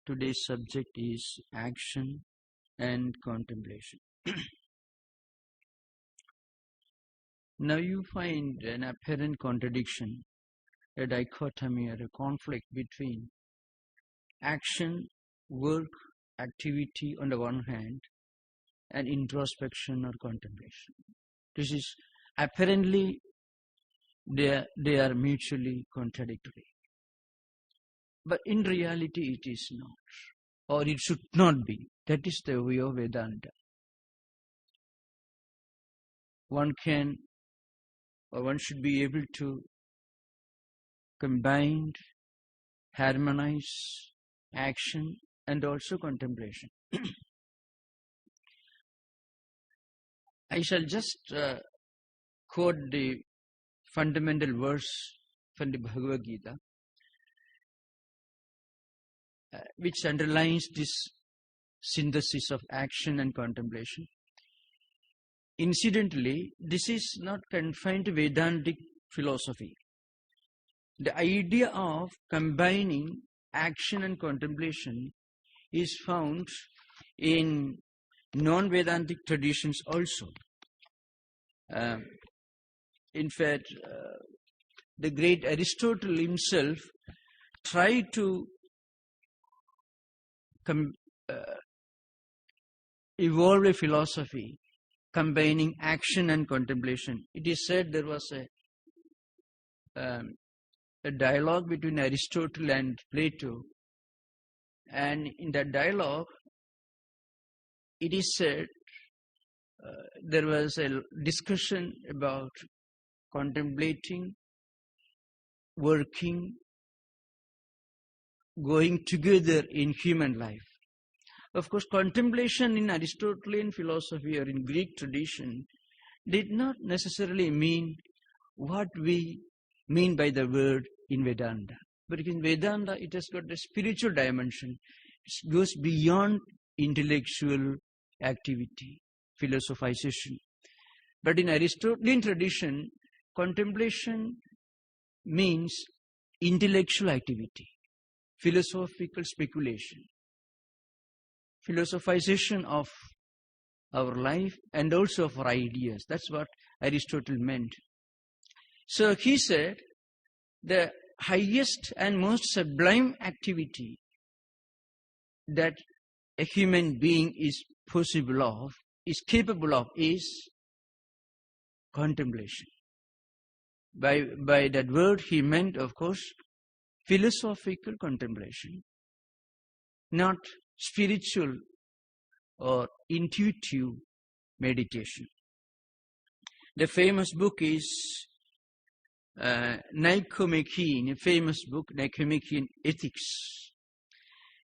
Today's subject is action and contemplation. Now you find an apparent contradiction, a dichotomy or a conflict between action, work, activity on the one hand, and introspection or contemplation. This is apparently they are mutually contradictory. But in reality it is not, or it should not be. That is the way of Vedanta. One should be able to combine, harmonize action and also contemplation. I shall just quote the fundamental verse from the Bhagavad Gita, which underlines this synthesis of action and contemplation. Incidentally, this is not confined to Vedantic philosophy. The idea of combining action and contemplation is found in non-Vedantic traditions also. In fact, the great Aristotle himself tried to evolve a philosophy combining action and contemplation. It is said there was a dialogue between Aristotle and Plato, and in that dialogue it is said there was a discussion about contemplating, working, going together in human life. Of course, contemplation in Aristotelian philosophy or in Greek tradition did not necessarily mean what we mean by the word in Vedanta. But in Vedanta, it has got a spiritual dimension. It goes beyond intellectual activity, philosophization. But in Aristotelian tradition, contemplation means intellectual activity, philosophical speculation, philosophization of our life and also of our ideas. That's what Aristotle meant. So he said the highest and most sublime activity that a human being is capable of is contemplation. By that word he meant, of course, philosophical contemplation, not spiritual or intuitive meditation. The famous book is Nicomachean, a famous book, Nicomachean Ethics.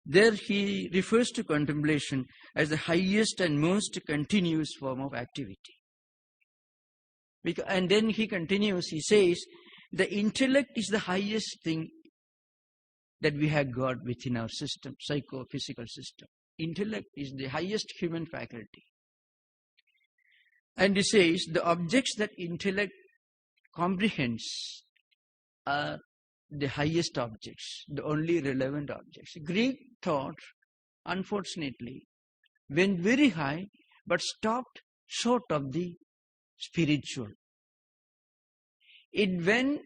There he refers to contemplation as the highest and most continuous form of activity. And then he continues, he says, the intellect is the highest thing that we have got within our system, psychophysical system. Intellect is the highest human faculty. And he says the objects that intellect comprehends are the highest objects, the only relevant objects. Greek thought, unfortunately, went very high but stopped short of the spiritual. It went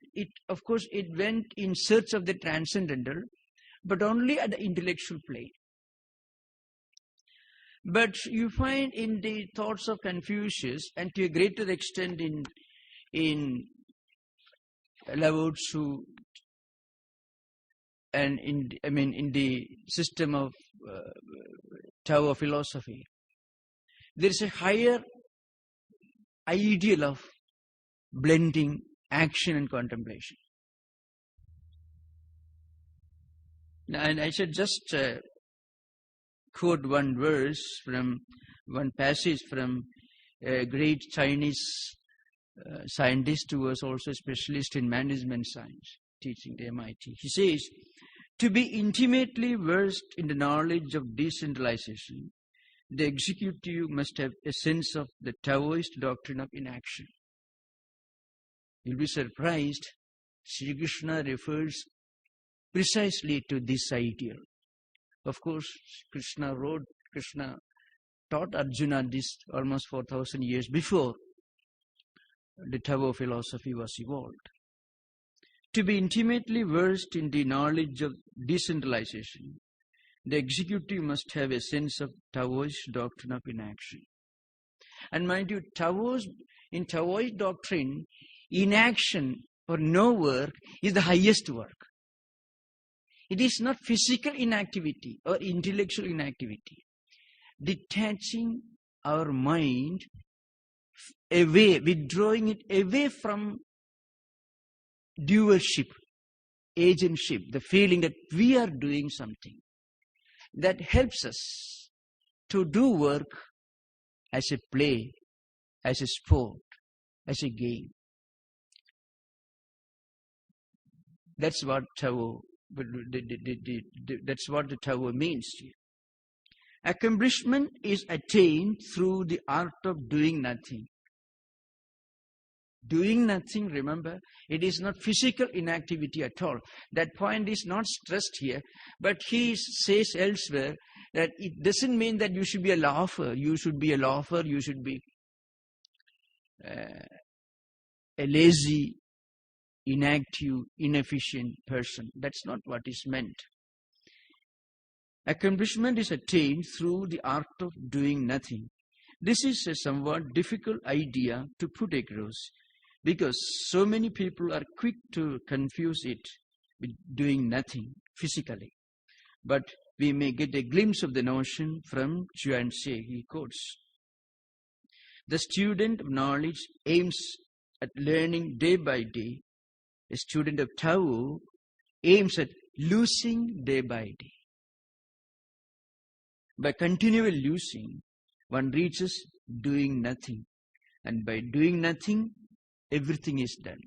in search of the transcendental, but only at the intellectual plane. But you find in the thoughts of Confucius, and to a greater extent in Lao Tzu, and in the system of Tao philosophy, there is a higher ideal of blending action and contemplation. Now, and I should just quote one passage from a great Chinese scientist who was also a specialist in management science, teaching at MIT. He says, to be intimately versed in the knowledge of decentralization, the executive must have a sense of the Taoist doctrine of inaction. You'll be surprised, Sri Krishna refers precisely to this ideal. Of course, Krishna taught Arjuna this almost 4,000 years before the Tao philosophy was evolved. To be intimately versed in the knowledge of decentralization, the executive must have a sense of Taoist doctrine of inaction. And mind you, in Taoist doctrine, inaction or no work is the highest work. It is not physical inactivity or intellectual inactivity. Detaching our mind away, withdrawing it away from doership, agentship, the feeling that we are doing something, that helps us to do work as a play, as a sport, as a game. That's what Tao, that's what the Tao means to you. Accomplishment is attained through the art of doing nothing. Doing nothing, remember, it is not physical inactivity at all. That point is not stressed here, but he says elsewhere that it doesn't mean that you should be a laugher. You should be a laugher, you should be a lazy, inactive, inefficient person. That's not what is meant. Accomplishment is attained through the art of doing nothing. This is a somewhat difficult idea to put across, because so many people are quick to confuse it with doing nothing physically. But we may get a glimpse of the notion from Chuan-Tse. He quotes, "The student of knowledge aims at learning day by day. A student of Tao aims at losing day by day. By continual losing, one reaches doing nothing. And by doing nothing, everything is done."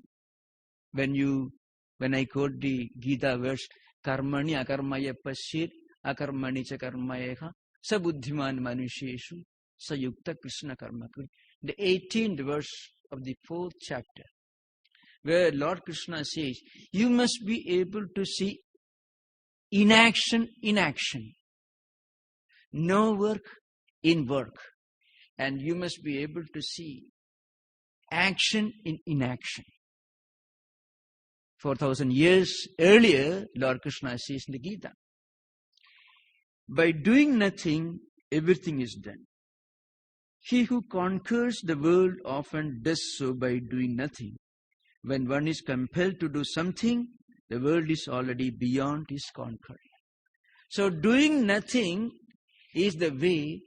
When I quote the Gita verse, "Karmani akarmaya pasyet, akarmani cha karmayeha, sabuddhiman manusheshu, sayukta Krishna karma kuri." The 18th verse of the 4th chapter, where Lord Krishna says, you must be able to see inaction in action, no work in work, and you must be able to see action in inaction. 4,000 years earlier, Lord Krishna says in the Gita, by doing nothing, everything is done. He who conquers the world often does so by doing nothing. When one is compelled to do something, the world is already beyond his conquering. So doing nothing is the way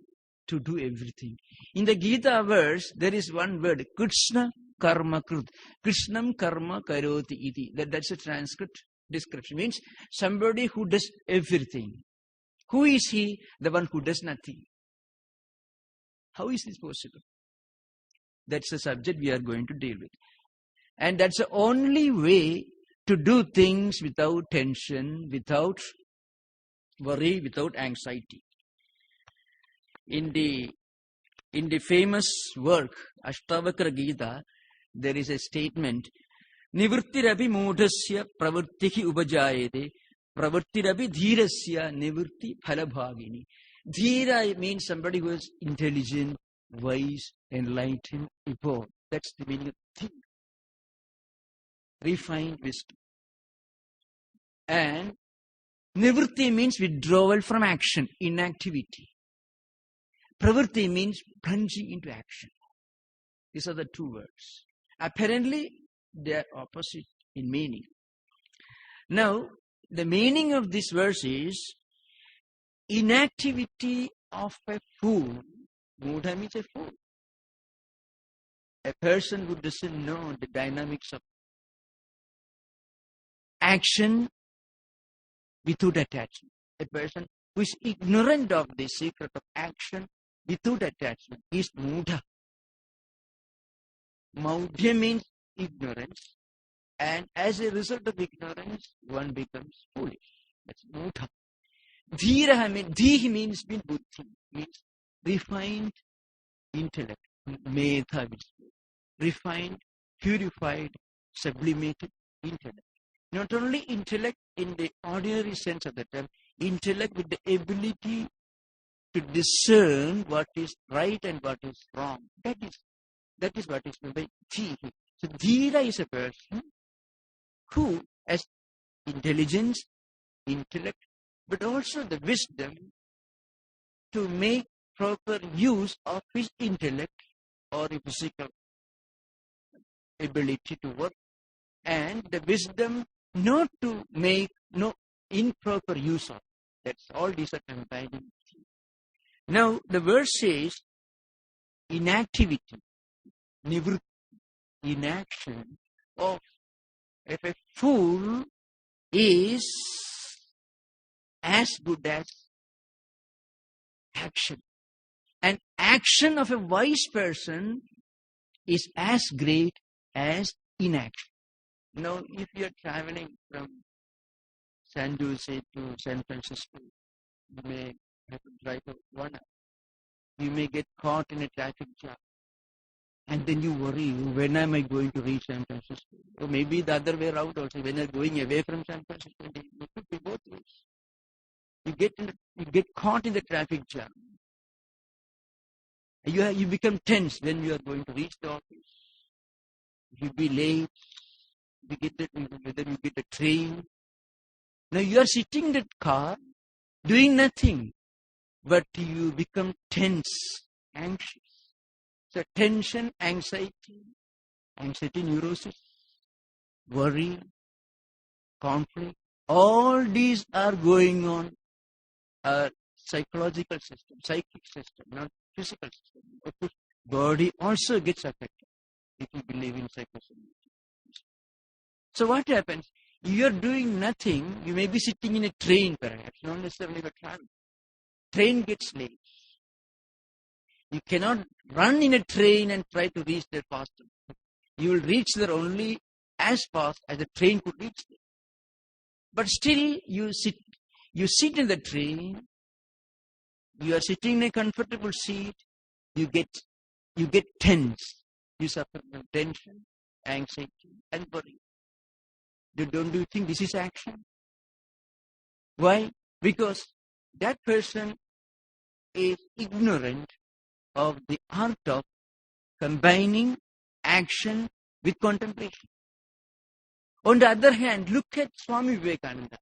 to do everything. In the Gita verse, there is one word, Krishna karma krut. Krishnam karma karoti iti. That's a Sanskrit description. Means somebody who does everything. Who is he? The one who does nothing. How is this possible? That's the subject we are going to deal with. And that's the only way to do things without tension, without worry, without anxiety. In the famous work, Ashtavakra Gita, there is a statement, Nivrittirapi mudhasya pravrittihi upajayate, pravrittirapi dhirasya nivritti phalabhagini. Dhira means somebody who is intelligent, wise, enlightened, evolved. That's the meaning of dhira. Refined wisdom. And nivritti means withdrawal from action, inactivity. Pravritti means plunging into action. These are the two words. Apparently, they are opposite in meaning. Now, the meaning of this verse is inactivity of a fool. Mudha means a fool. A person who doesn't know the dynamics of action without attachment. A person who is ignorant of the secret of action without attachment is mudha. Maudhya means ignorance, and as a result of ignorance, one becomes foolish. That's mudha. Dhihi means buddhi, means refined intellect, medha, refined, purified, sublimated intellect. Not only intellect in the ordinary sense of the term, intellect with the ability to discern what is right and what is wrong. That is what is meant by dhira. So dhira is a person who has intelligence, intellect, but also the wisdom to make proper use of his intellect or physical ability to work, and the wisdom not to make no improper use of. That's all these are combining. Now the verse says inactivity, nivritti, inaction of if a fool is as good as action. And action of a wise person is as great as inaction. Now, if you are traveling from San Jose to San Francisco, you may have to drive for 1 hour. You may get caught in a traffic jam. And then you worry, when am I going to reach San Francisco? Or maybe the other way around also, when you are going away from San Francisco, it could be both ways. You get caught in the traffic jam. You become tense when you are going to reach the office. You'll be late. Whether you get a train. Now you are sitting in that car, doing nothing, but you become tense, anxious. So tension, anxiety, neurosis, worry, conflict, all these are going on our psychological system, psychic system, not physical system. Of course, body also gets affected if you believe in psychology. So what happens? You are doing nothing. You may be sitting in a train perhaps, not necessarily a travel. Train gets late. You cannot run in a train and try to reach there faster. You will reach there only as fast as the train could reach there. But still you sit in the train, you are sitting in a comfortable seat, you get tense. You suffer from tension, anxiety, and worry. Don't you think this is action? Why? Because that person is ignorant of the art of combining action with contemplation. On the other hand, look at Swami Vivekananda.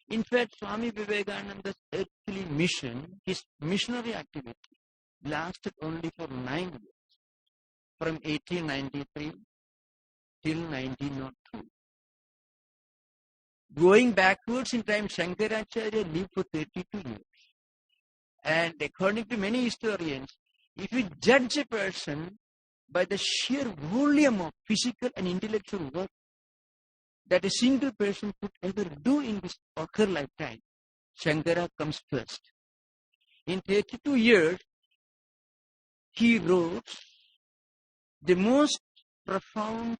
In fact, Swami Vivekananda's earthly mission, his missionary activity, lasted only for 9 years, from 1893 till 1902. Going backwards in time, Shankaracharya lived for 32 years. And according to many historians, if we judge a person by the sheer volume of physical and intellectual work that a single person could ever do in his or her lifetime, Shankara comes first. In 32 years, he wrote the most profound,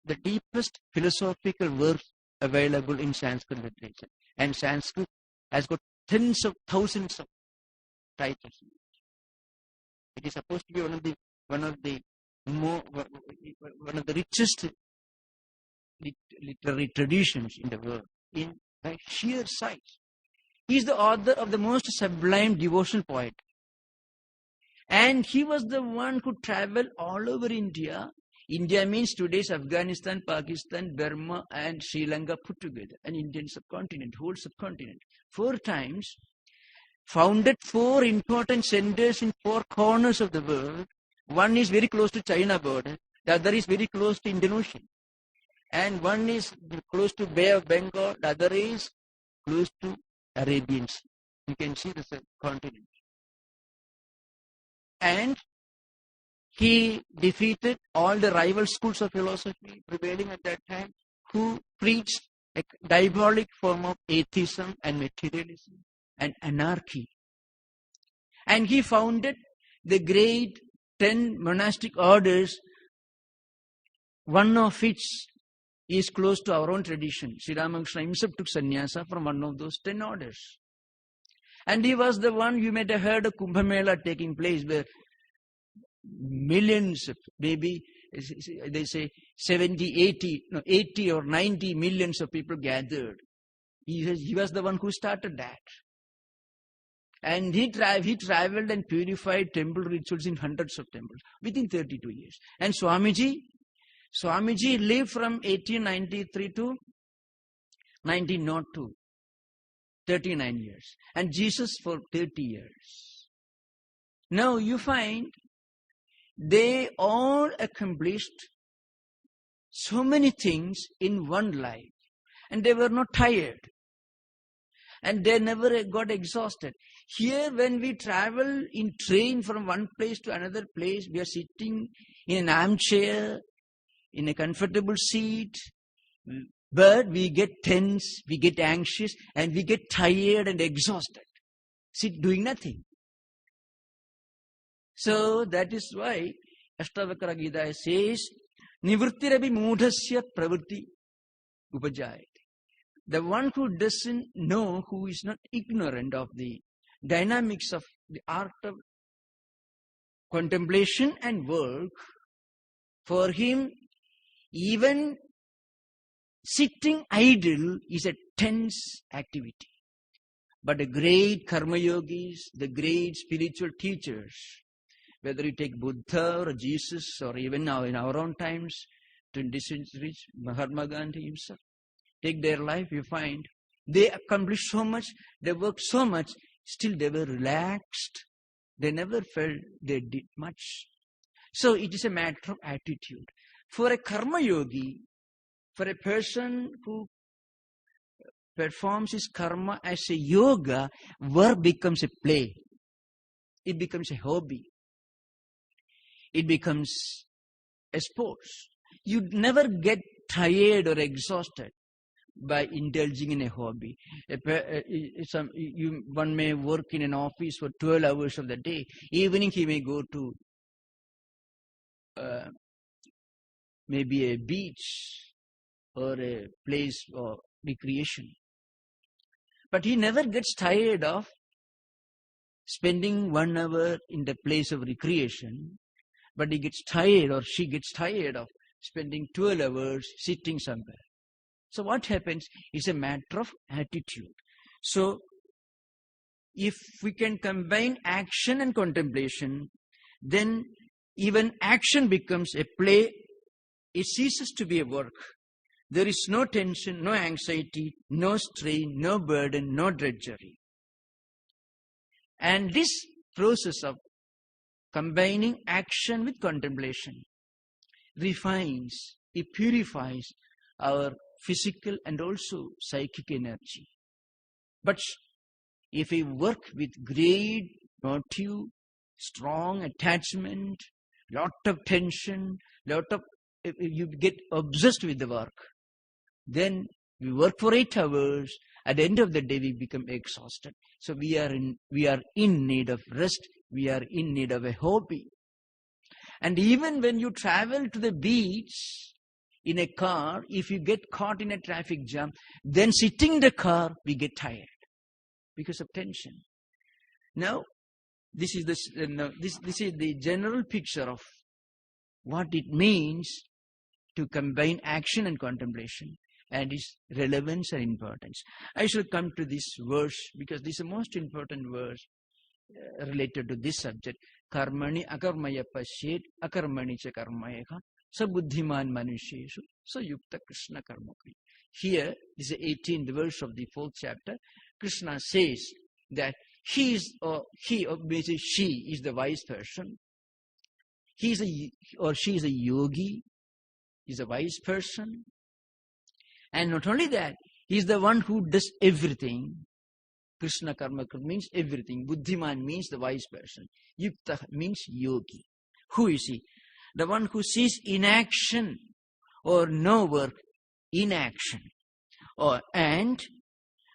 the deepest philosophical works available in Sanskrit literature. And Sanskrit has got tens of thousands of titles. It is supposed to be one of the richest literary traditions in the world in by sheer size. He is the author of the most sublime devotional poetry. And he was the one who traveled all over India. India means today's Afghanistan, Pakistan, Burma, and Sri Lanka put together, an Indian subcontinent, whole subcontinent. 4 times, founded 4 important centers in 4 corners of the world. One is very close to China border, the other is very close to Indian Ocean. And one is close to Bay of Bengal, the other is close to Arabian Sea. You can see the continent. And he defeated all the rival schools of philosophy prevailing at that time, who preached a diabolic form of atheism and materialism and anarchy. And he founded the great 10 monastic orders, one of which is close to our own tradition. Sri Ramakrishna himself took sannyasa from one of those 10 orders. And he was the one, you might have heard of Kumbh Mela taking place, where millions, maybe they say 80 or 90 millions of people gathered. He was the one who started that. And he traveled and purified temple rituals in hundreds of temples within 32 years. And Swamiji lived from 1893 to 1902, 39 years. And Jesus for 30 years. Now you find they all accomplished so many things in one life. And they were not tired. And they never got exhausted. Here when we travel in train from one place to another place, we are sitting in an armchair, in a comfortable seat, but we get tense, we get anxious, and we get tired and exhausted. Sit doing nothing. So that is why Ashtavakra Gita says, Nivrittirabi mudhasya pravritti upajayate. The one who doesn't know, who is not ignorant of the dynamics of the art of contemplation and work, for him, even sitting idle is a tense activity. But the great karma yogis, the great spiritual teachers, whether you take Buddha or Jesus or even now in our own times, 20th century, Mahatma Gandhi himself, take their life, you find they accomplished so much, they worked so much, still they were relaxed. They never felt they did much. So it is a matter of attitude. For a karma yogi, for a person who performs his karma as a yoga, work becomes a play. It becomes a hobby. It becomes a sport. You never get tired or exhausted by indulging in a hobby. One may work in an office for 12 hours of the day. Evening he may go to maybe a beach or a place of recreation. But he never gets tired of spending 1 hour in the place of recreation. But he gets tired or she gets tired of spending 12 hours sitting somewhere. So what happens is a matter of attitude. So if we can combine action and contemplation, then even action becomes a play. It ceases to be a work. There is no tension, no anxiety, no strain, no burden, no drudgery. And this process of combining action with contemplation refines, it purifies our physical and also psychic energy. But if we work with great motive, strong attachment, lot of tension, you get obsessed with the work, then we work for 8 hours. At the end of the day, we become exhausted. So we are in need of rest. We are in need of a hobby. And even when you travel to the beach in a car, if you get caught in a traffic jam, then sitting in the car, we get tired because of tension. Now, this is the general picture of what it means to combine action and contemplation and its relevance and importance. I shall come to this verse because this is the most important verse related to this subject. Karmani akarmaya pasyet akarmani cha karmayaka sabuddhiman manusheshu sayukta Krishna karmakri. Here is the 18th verse of the 4th chapter. Krishna says that she is the wise person. She is a yogi, is a wise person. And not only that, he is the one who does everything. Krishna karmakri means everything. Buddhiman means the wise person. Yukta means yogi. Who is he? The one who sees inaction or no work in action. And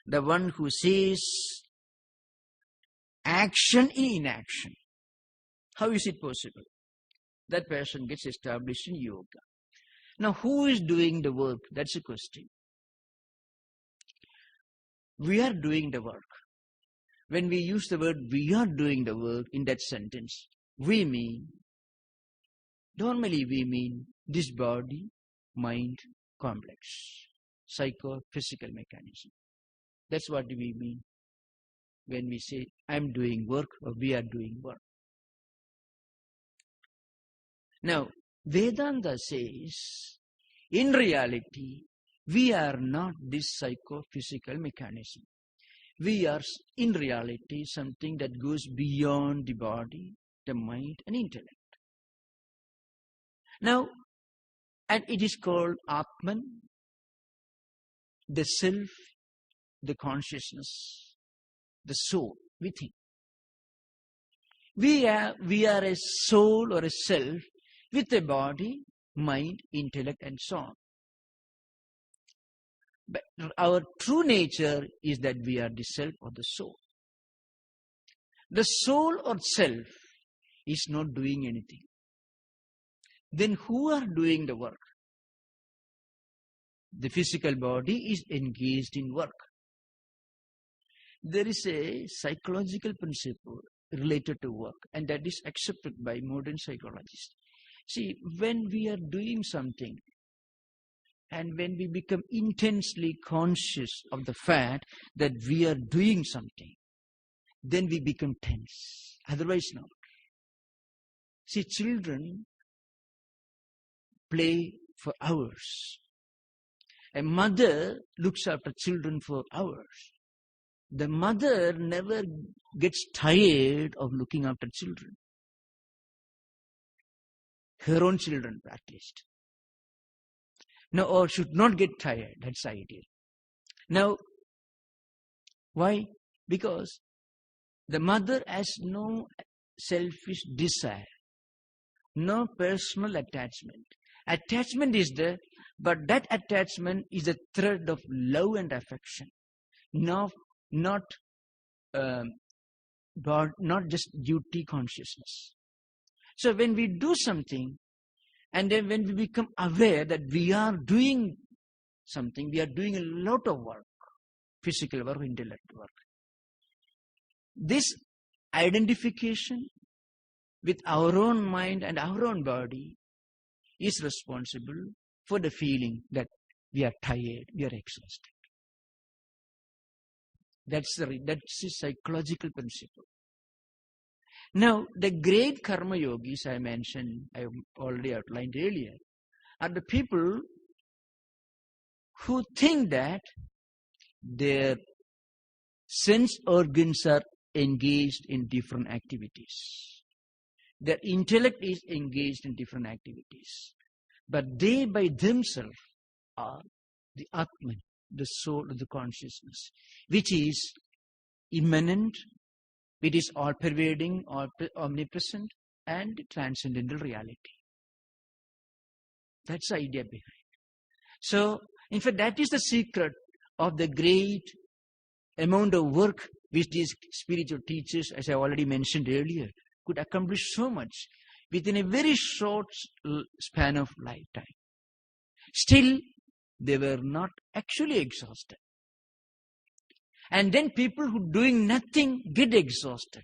the one who sees action in inaction. How is it possible? That person gets established in yoga. Now, who is doing the work? That's a question. We are doing the work. When we use the word we are doing the work in that sentence, normally we mean this body, mind, complex, psycho-physical mechanism. That's what we mean when we say, I'm doing work or we are doing work. Now, Vedanta says, in reality, we are not this psychophysical mechanism. We are, in reality, something that goes beyond the body, the mind, and intellect. Now, and it is called Atman, the self, the consciousness, the soul within. We are a soul or a self with a body, mind, intellect, and so on. But our true nature is that we are the self or the soul. The soul or self is not doing anything. Then who are doing the work? The physical body is engaged in work. There is a psychological principle related to work, and that is accepted by modern psychologists. See, when we are doing something, and when we become intensely conscious of the fact that we are doing something, then we become tense. Otherwise not. See, children play for hours. A mother looks after children for hours. The mother never gets tired of looking after children. Her own children, at least. Now, or should not get tired. That's ideal. Now, why? Because the mother has no selfish desire, no personal attachment. Attachment is there, but that attachment is a thread of love and affection, not just duty consciousness. So when we do something, and then when we become aware that we are doing something, we are doing a lot of work, physical work, intellect work. This identification with our own mind and our own body is responsible for the feeling that we are tired, we are exhausted. That's a psychological principle. Now, the great karma yogis I mentioned, I already outlined earlier, are the people who think that their sense organs are engaged in different activities. Their intellect is engaged in different activities. But they by themselves are the Atman, the soul of the consciousness, which is immanent, it is all-pervading, omnipresent, and transcendental reality. That's the idea behind. So, in fact, that is the secret of the great amount of work which these spiritual teachers, as I already mentioned earlier, could accomplish so much within a very short span of lifetime. Still, they were not actually exhausted. And then people who doing nothing get exhausted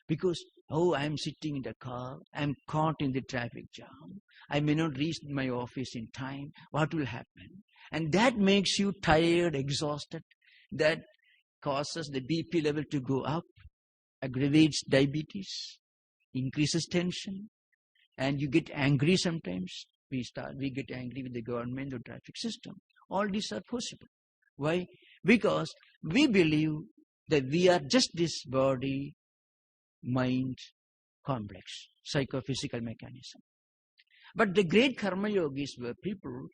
because, oh, I am sitting in the car, I am caught in the traffic jam, I may not reach my office in time, what will happen? And that makes you tired, exhausted. That causes the BP level to go up, aggravates diabetes, increases tension, and you get angry sometimes. We get angry with the government or traffic system. All these are possible. Why? Because we believe that we are just this body, mind, complex, psychophysical mechanism. But the great karma yogis were people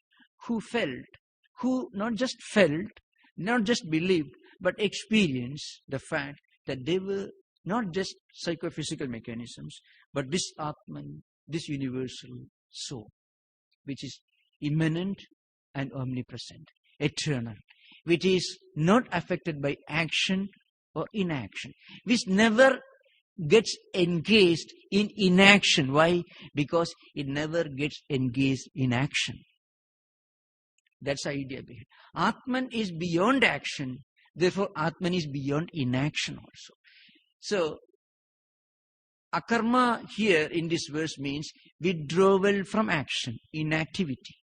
who not just felt, not just believed, but experienced the fact that they were not just psychophysical mechanisms, but this Atman, this universal soul, which is immanent and omnipresent, eternal, which is not affected by action or inaction, which never gets engaged in inaction. Why? Because it never gets engaged in action. That's the idea behind it. Atman is beyond action, therefore Atman is beyond inaction also. So, akarma here in this verse means withdrawal from action, inactivity.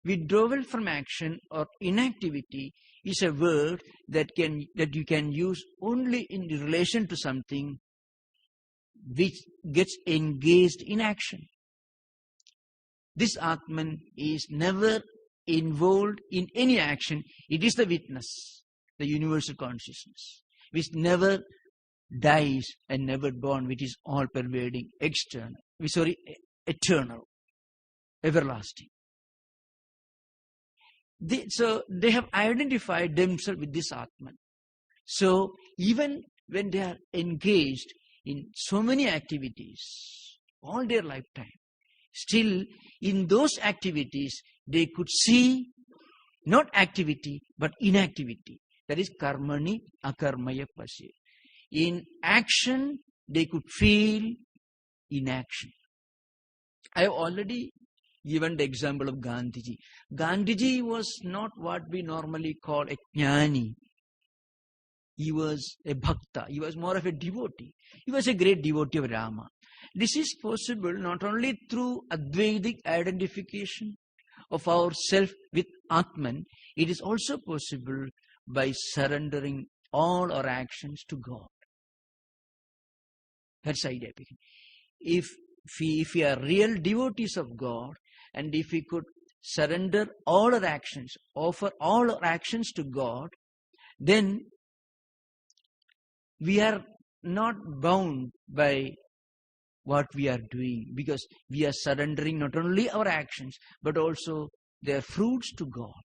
Withdrawal from action or inactivity is a word that you can use only in relation to something which gets engaged in action. This Atman is never involved in any action. It is the witness, the universal consciousness, which never dies and never born, which is all pervading, eternal, everlasting. So they have identified themselves with this Atman. So even when they are engaged in so many activities all their lifetime, still in those activities they could see not activity but inactivity. That is karmani akarmaya pasya. In action they could feel inaction. I have already given the example of Gandhiji. Gandhiji was not what we normally call a jnani. He was a bhakta. He was more of a devotee. He was a great devotee of Rama. This is possible not only through Advaitic identification of ourself with Atman, it is also possible by surrendering all our actions to God. That's the idea. If we are real devotees of God, and if we could surrender all our actions, offer all our actions to God, then we are not bound by what we are doing, because we are surrendering not only our actions but also their fruits to God.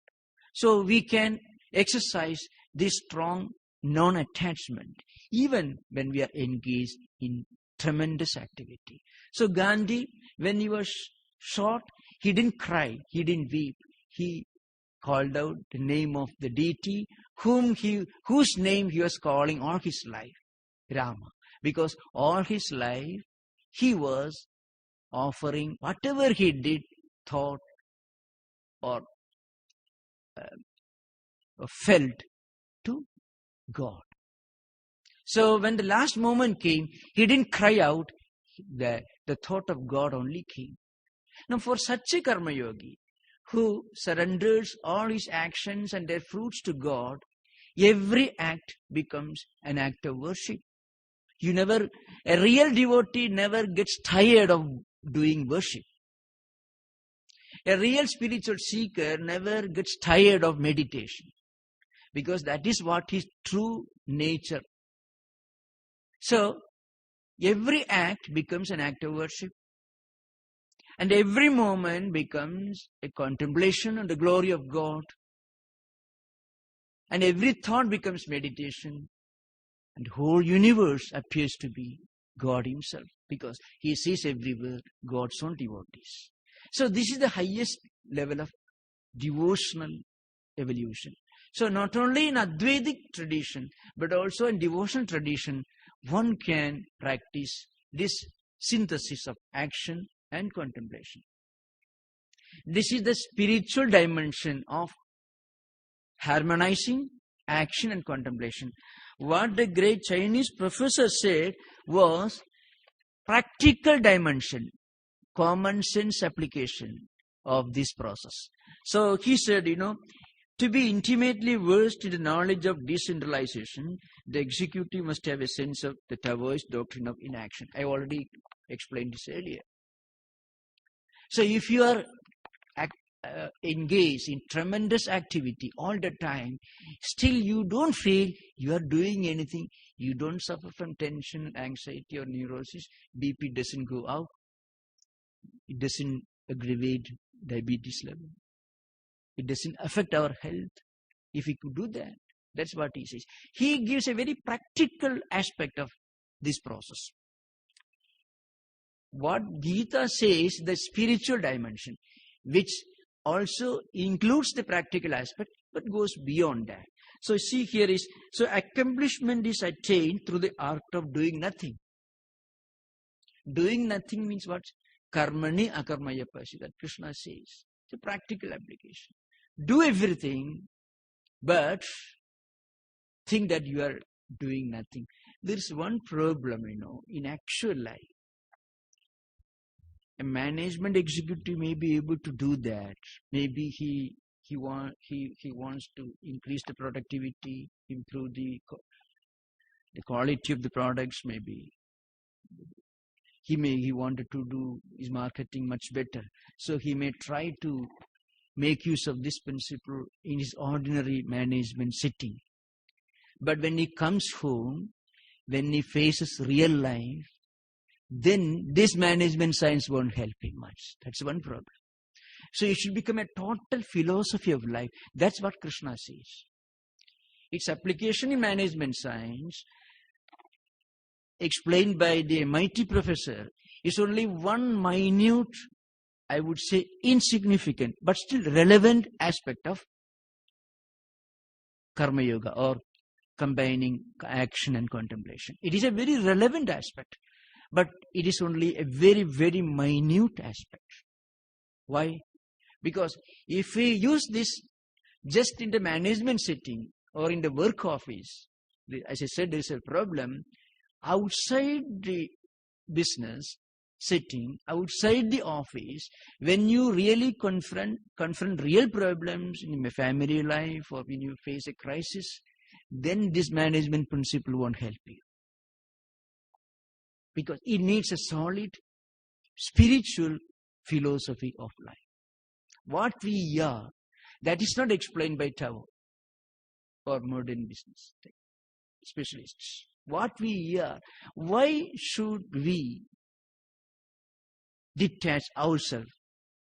So we can exercise this strong non-attachment even when we are engaged in tremendous activity. So Gandhi, when he was shot, he didn't cry, he didn't weep. He called out the name of the deity whose name he was calling all his life, Rama. Because all his life he was offering whatever he did, thought or felt to God. So when the last moment came, he didn't cry out, the thought of God only came. Now for such a karma yogi who surrenders all his actions and their fruits to God, every act becomes an act of worship. A real devotee never gets tired of doing worship. A real spiritual seeker never gets tired of meditation, because that is what his true nature. So every act becomes an act of worship, and every moment becomes a contemplation on the glory of God, and every thought becomes meditation, and the whole universe appears to be God himself, because he sees everywhere God's own devotees. So this is the highest level of devotional evolution. So not only in Advaitic tradition, but also in devotional tradition, one can practice this synthesis of action and contemplation. This is the spiritual dimension of harmonizing action and contemplation. What the great Chinese professor said was practical dimension, common sense application of this process. So he said, to be intimately versed in the knowledge of decentralization, the executive must have a sense of the Taoist doctrine of inaction. I already explained this earlier. So if you are engaged in tremendous activity all the time, still you don't feel you are doing anything, you don't suffer from tension, anxiety or neurosis, BP doesn't go up, it doesn't aggravate diabetes level, it doesn't affect our health. If we could do that, that's what he says. He gives a very practical aspect of this process. What Gita says, the spiritual dimension, which also includes the practical aspect, but goes beyond that. So see here is, so accomplishment is attained through the art of doing nothing. Doing nothing means what? Karmani akarmaya pasya, that Krishna says. It's a practical application. Do everything, but think that you are doing nothing. There is one problem, in actual life. A management executive may be able to do that. Maybe he he wants to increase the productivity, improve the quality of the products. Maybe he wanted to do his marketing much better, so he may try to make use of this principle in his ordinary management setting. But when he comes home, when he faces real life, then this management science won't help him much. That's one problem. So it should become a total philosophy of life. That's what Krishna says. Its application in management science, explained by the mighty professor, is only one minute, I would say insignificant, but still relevant aspect of Karma Yoga, or combining action and contemplation. It is a very relevant aspect, but it is only a very, very minute aspect. Why? Because if we use this just in the management setting or in the work office, as I said, there is a problem. Outside the business setting, outside the office, when you really confront real problems in your family life or when you face a crisis, then this management principle won't help you. Because it needs a solid spiritual philosophy of life. What we are, that is not explained by Tao or modern business specialists. What we are, why should we detach ourselves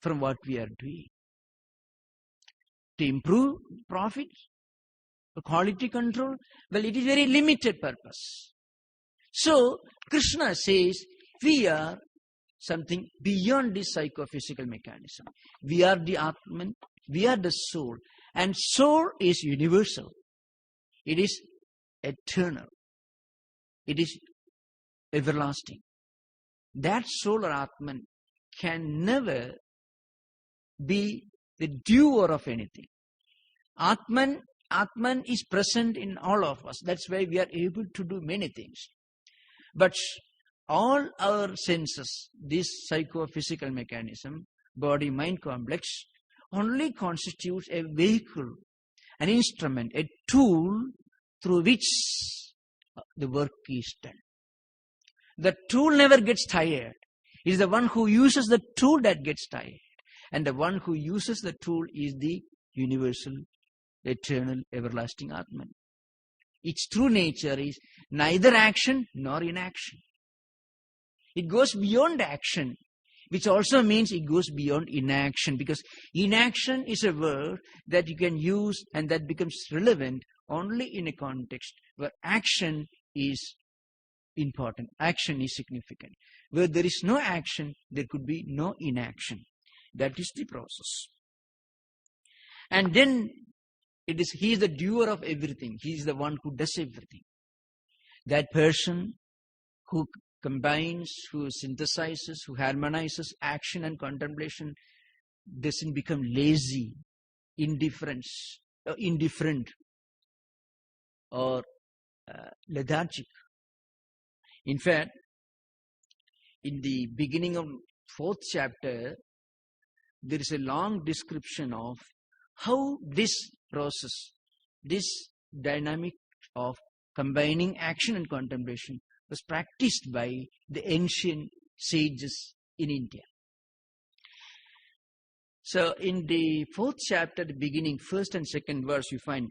from what we are doing? To improve profits, quality control? Well, it is very limited purpose. So, Krishna says, we are something beyond this psychophysical mechanism. We are the Atman, we are the soul. And soul is universal. It is eternal. It is everlasting. That soul or Atman can never be the doer of anything. Atman is present in all of us. That's why we are able to do many things. But all our senses, this psychophysical mechanism, body-mind complex, only constitutes a vehicle, an instrument, a tool through which the work is done. The tool never gets tired. It is the one who uses the tool that gets tired. And the one who uses the tool is the universal, eternal, everlasting Atman. Its true nature is neither action nor inaction. It goes beyond action, which also means it goes beyond inaction, because inaction is a word that you can use and that becomes relevant only in a context where action is important, action is significant. Where there is no action, there could be no inaction. That is the process. And then he is the doer of everything. He is the one who does everything. That person who combines, who synthesizes, who harmonizes action and contemplation doesn't become lazy, indifferent, or lethargic. In fact, in the beginning of 4th chapter, there is a long description of how this process, this dynamic of combining action and contemplation was practiced by the ancient sages in India. So in the 4th chapter, the beginning, 1st and 2nd verse, you find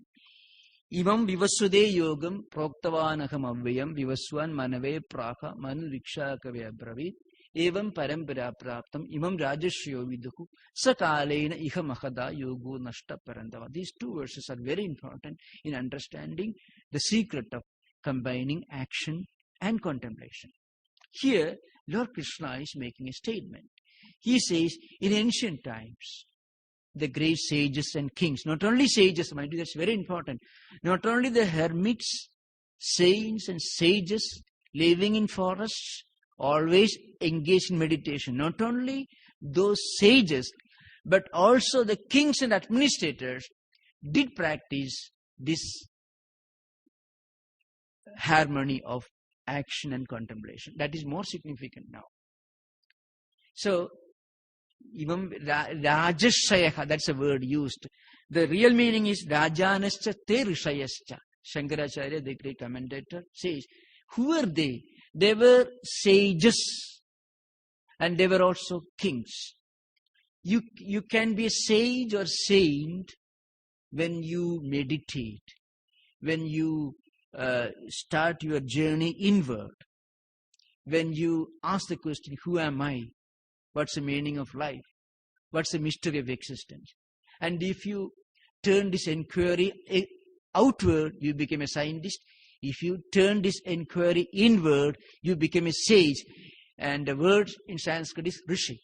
Imam vivasude yogam proktavanaham avyam vivaswan manave praha manu rikshakave abravit evam parampara praptam imam rajashyo viduhu sakalena iha mahada yogo nashta parandava. These two verses are very important in understanding the secret of combining action and contemplation. Here, Lord Krishna is making a statement. He says, in ancient times, the great sages and kings, not only sages, mind you, that's very important, not only the hermits, saints and sages living in forests, always engaged in meditation, not only those sages, but also the kings and administrators did practice this harmony of action and contemplation. That is more significant now. So, Even Rajashaya, that's a word used. The real meaning is Rajanascha te Rishayascha. Shankaracharya, the great commentator, says, who were they? They were sages and they were also kings. You can be a sage or saint when you meditate, when you start your journey inward, when you ask the question, who am I? What's the meaning of life? What's the mystery of existence? And if you turn this inquiry outward, you become a scientist. If you turn this inquiry inward, you become a sage. And the word in Sanskrit is Rishi.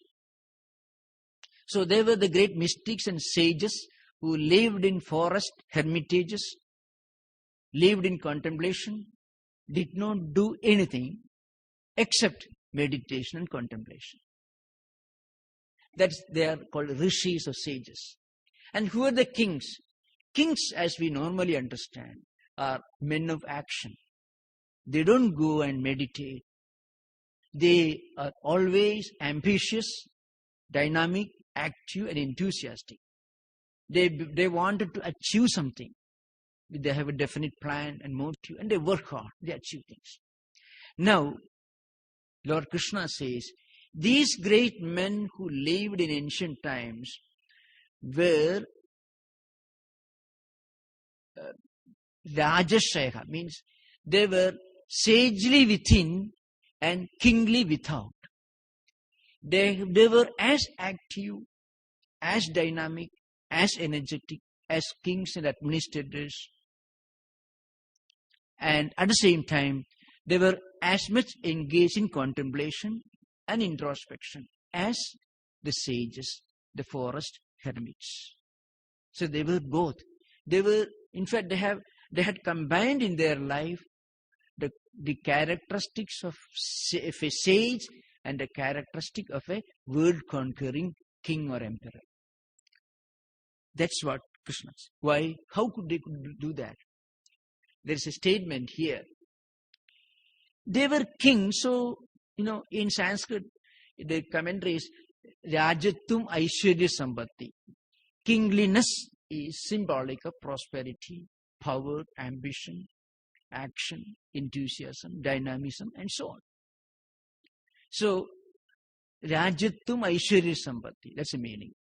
So they were the great mystics and sages who lived in forest hermitages, lived in contemplation, did not do anything except meditation and contemplation. They are called rishis or sages. And who are the kings? Kings, as we normally understand, are men of action. They don't go and meditate. They are always ambitious, dynamic, active, and enthusiastic. They wanted to achieve something. They have a definite plan and motive, and they work hard. They achieve things. Now, Lord Krishna says, these great men who lived in ancient times were Rajashaya, means they were sagely within and kingly without. They were as active, as dynamic, as energetic as kings and administrators. And at the same time, they were as much engaged in contemplation and introspection as the sages, the forest hermits. So they were both. They were, in fact, they had combined in their life the characteristics of a sage and the characteristic of a world-conquering king or emperor. That's what Krishna says. Why? How could they do that? There is a statement here. They were kings, so, in Sanskrit, the commentary is Rajatum Aishwarya Sambhati. Kingliness is symbolic of prosperity, power, ambition, action, enthusiasm, dynamism, and so on. So, Rajatum Aishwarya Sambhati, that's the meaning.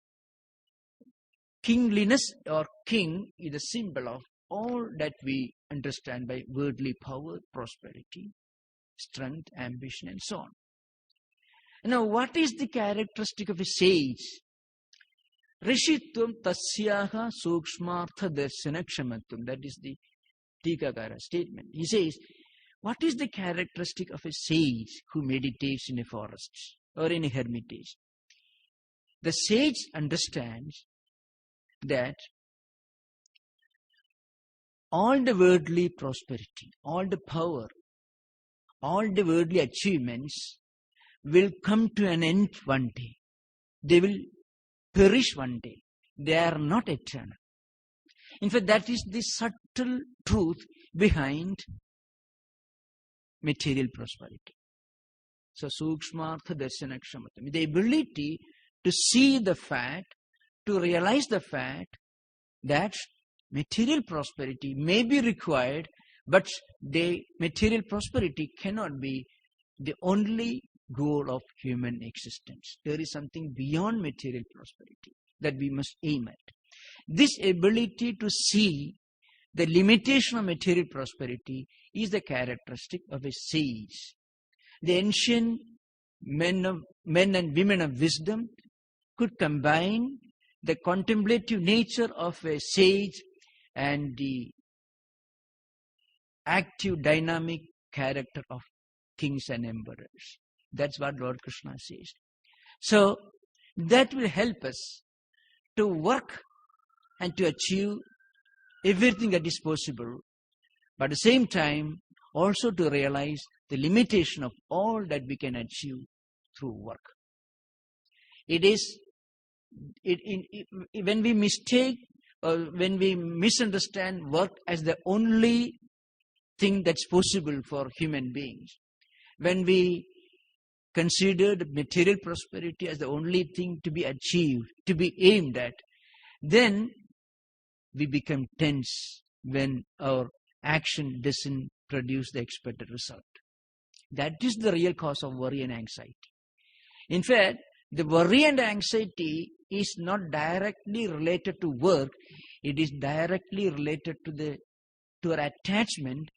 Kingliness or king is a symbol of all that we understand by worldly power, prosperity, strength, ambition, and so on. Now, what is the characteristic of a sage? Rishitvam tasyaha sukshmartha darshanakshamatvam. That is the Tikakara statement. He says, what is the characteristic of a sage who meditates in a forest or in a hermitage? The sage understands that all the worldly prosperity, all the power, all the worldly achievements will come to an end one day. They will perish one day. They are not eternal. In fact, that is the subtle truth behind material prosperity. So, Sukshmartha Darshanakshamattam. The ability to see the fact, to realize the fact that material prosperity may be required, but the material prosperity cannot be the only goal of human existence. There is something beyond material prosperity that we must aim at. This ability to see the limitation of material prosperity is the characteristic of a sage. The ancient men and women of wisdom could combine the contemplative nature of a sage and the active, dynamic character of kings and emperors. That's what Lord Krishna says. So, that will help us to work and to achieve everything that is possible, but at the same time, also to realize the limitation of all that we can achieve through work. When we mistake or when we misunderstand work as the only thing that's possible for human beings, when we considered material prosperity as the only thing to be achieved, to be aimed at, then we become tense when our action doesn't produce the expected result. That is the real cause of worry and anxiety. In fact, the worry and anxiety is not directly related to work. It is directly related to our attachment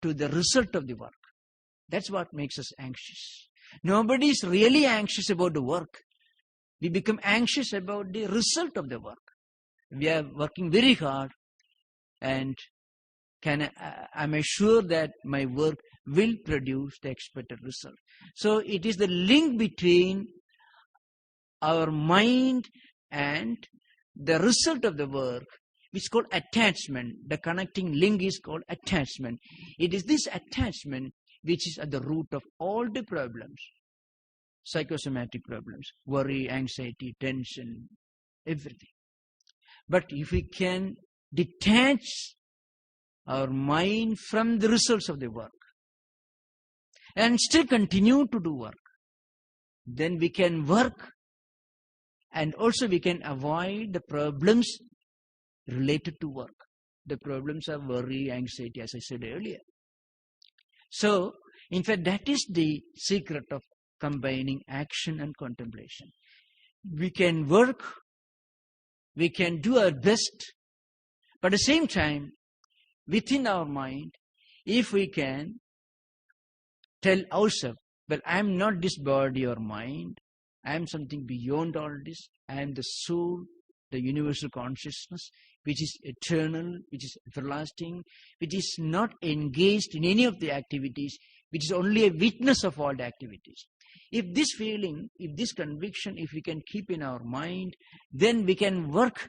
to the result of the work. That's what makes us anxious. Nobody is really anxious about the work. We become anxious about the result of the work. We are working very hard, and am I sure that my work will produce the expected result? So it is the link between our mind and the result of the work, which is called attachment. The connecting link is called attachment. It is this attachment which is at the root of all the problems, psychosomatic problems, worry, anxiety, tension, everything. But if we can detach our mind from the results of the work and still continue to do work, then we can work, and also we can avoid the problems related to work. The problems are worry, anxiety, as I said earlier. So, in fact, that is the secret of combining action and contemplation. We can work, we can do our best, but at the same time, within our mind, if we can tell ourselves, well, I am not this body or mind, I am something beyond all this, I am the soul, the universal consciousness, which is eternal, which is everlasting, which is not engaged in any of the activities, which is only a witness of all the activities. If this feeling, if this conviction, if we can keep in our mind, then we can work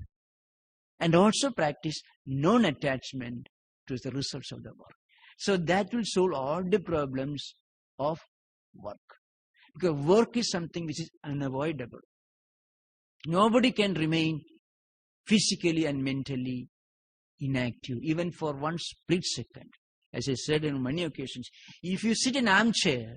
and also practice non-attachment to the results of the work. So that will solve all the problems of work. Because work is something which is unavoidable. Nobody can remain physically and mentally inactive, even for one split second. As I said on many occasions, if you sit in an armchair,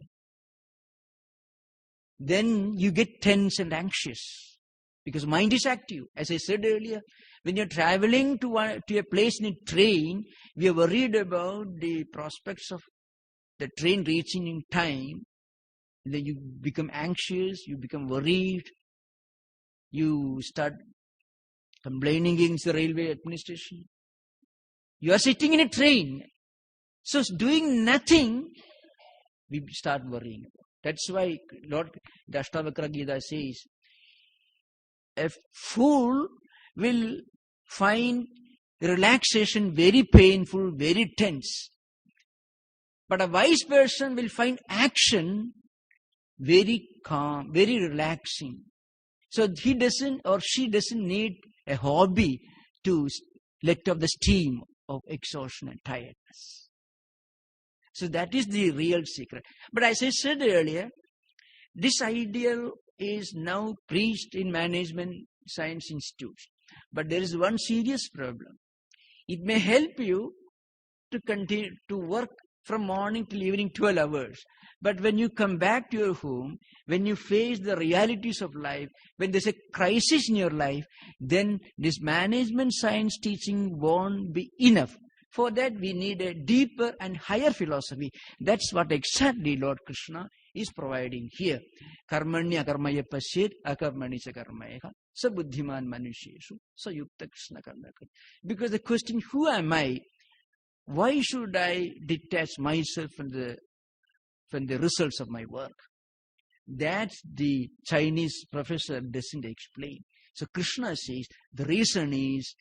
then you get tense and anxious, because mind is active. As I said earlier, when you're traveling to a place in a train, we are worried about the prospects of the train reaching in time. Then you become anxious, you become worried, you start complaining against the railway administration. You are sitting in a train, so doing nothing, we start worrying. That's why Lord the Ashtavakra Gita says, a fool will find relaxation very painful, very tense. But a wise person will find action very calm, very relaxing. So he doesn't or she doesn't need a hobby to let off the steam of exhaustion and tiredness. So that is the real secret. But as I said earlier, this ideal is now preached in management science institutes. But there is one serious problem. It may help you to continue to work from morning till evening 12 hours. But when you come back to your home, when you face the realities of life, when there's a crisis in your life, then this management science teaching won't be enough. For that, we need a deeper and higher philosophy. That's what exactly Lord Krishna is providing here. Karmanya karmaya pasyet akarmani cha karmaya sa buddhiman manusheshu sa yukta Krishna karmaka. Because the question, who am I? Why should I detach myself from the results of my work? That the Chinese professor doesn't explain. So Krishna says the reason is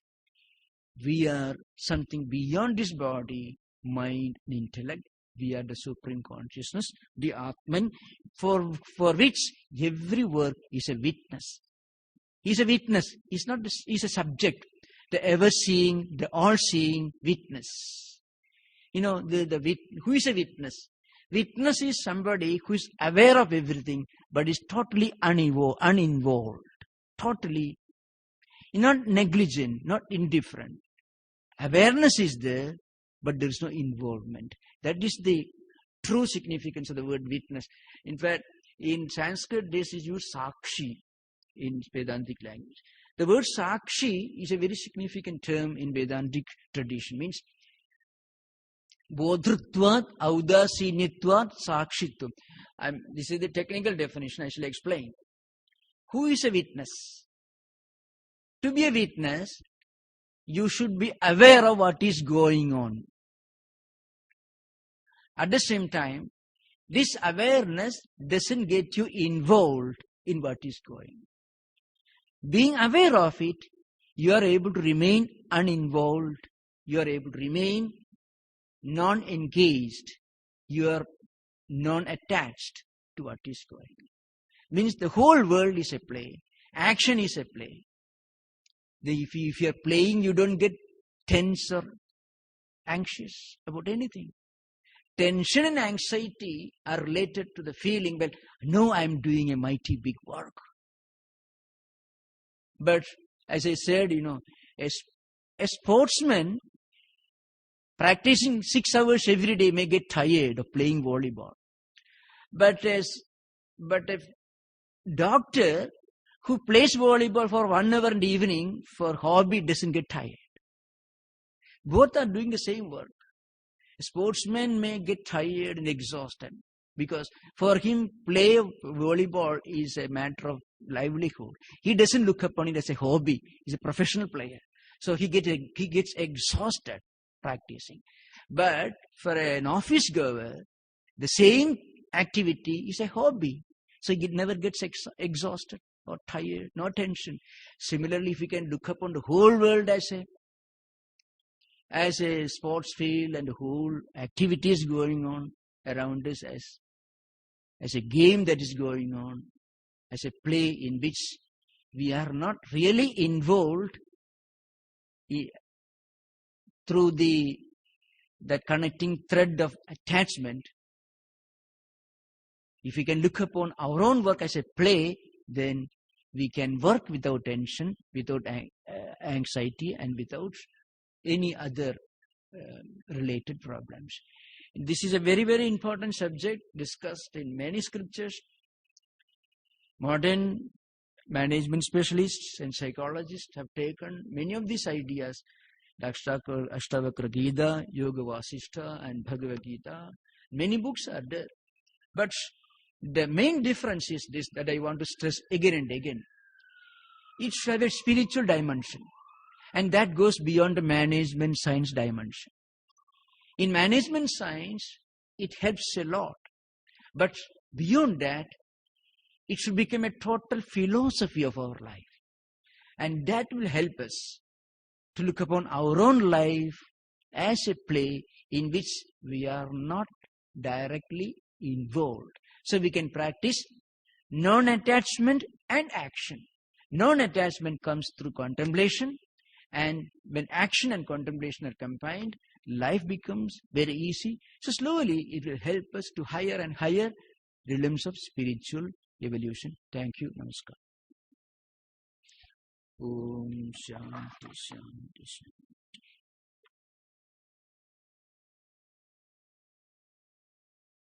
we are something beyond this body, mind, and intellect. We are the supreme consciousness, the Atman, for which every work is a witness. He's a witness. He's a subject. The ever-seeing, the all-seeing witness. You know, who is a witness? Witness is somebody who is aware of everything, but is totally uninvolved. Totally, not negligent, not indifferent. Awareness is there, but there is no involvement. That is the true significance of the word witness. In fact, In Sanskrit, this is used sakshi in Vedantic language. The word sakshi is a very significant term in Vedantic tradition. Means bodhrutvat, audasinitvat, sakshitvam. This is the technical definition. I shall explain. Who is a witness? To be a witness, you should be aware of what is going on. At the same time, this awareness doesn't get you involved in what is going on. Being aware of it, you are able to remain uninvolved. You are able to remain non-engaged. You are non-attached to what is going on. Means the whole world is a play. Action is a play. If you are playing, you don't get tense or anxious about anything. Tension and anxiety are related to the feeling, well, no, I am doing a mighty big work. But as I said, a sportsman practicing 6 hours every day may get tired of playing volleyball. But a doctor who plays volleyball for 1 hour in the evening for hobby doesn't get tired. Both are doing the same work. A sportsman may get tired and exhausted because for him play of volleyball is a matter of livelihood. He doesn't look upon it as a hobby. He's a professional player. So he gets exhausted practicing. But for an office goer, the same activity is a hobby. So he never gets exhausted or tired, no tension. Similarly, if we can look upon the whole world as a sports field and the whole activities going on around us as a game that is going on, as a play in which we are not really involved through the connecting thread of attachment. If we can look upon our own work as a play, then we can work without tension, without anxiety, and without any other related problems. This is a very, very important subject discussed in many scriptures. Modern management specialists and psychologists have taken many of these ideas. The Ashtavakra Gita, Yoga Vasishtha, and Bhagavad Gita. Many books are there. But the main difference is this that I want to stress again and again. It should have a spiritual dimension. And that goes beyond the management science dimension. In management science, it helps a lot. But beyond that, it should become a total philosophy of our life. And that will help us to look upon our own life as a play in which we are not directly involved. So we can practice non-attachment and action. Non-attachment comes through contemplation. And when action and contemplation are combined, life becomes very easy. So slowly it will help us to higher and higher realms of spiritual evolution. Thank you. Namaskar. Om Shanti Shanti Shanti.